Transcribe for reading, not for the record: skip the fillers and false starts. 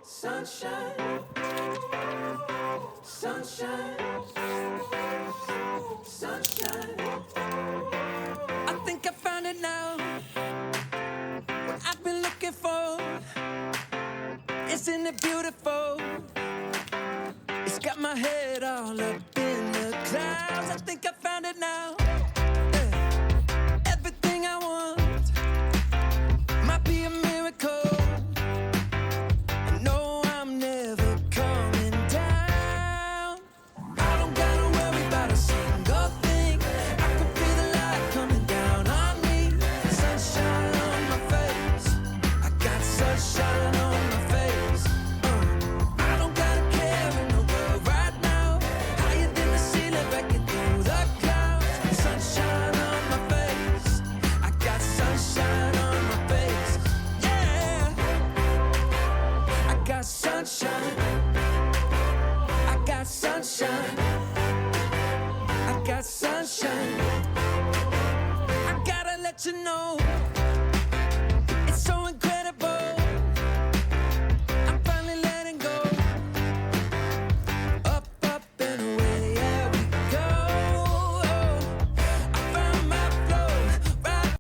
Sunshine, sunshine, sunshine. I think I found it now. What I've been looking for. Isn't it beautiful? It's got my head all up in the clouds. I think I found it now. Yeah. Everything I want might be a miracle. No, I'm never coming down. I don't gotta worry about a single thing. I can feel the light coming down on me. Sunshine on my face. I got sunshine on my face. I don't gotta care in the world right now. Higher than the ceiling, breaking through the clouds. Sunshine on my face. I got sunshine on my face. Yeah. I got sunshine. I got sunshine. I got sunshine. I gotta let you know.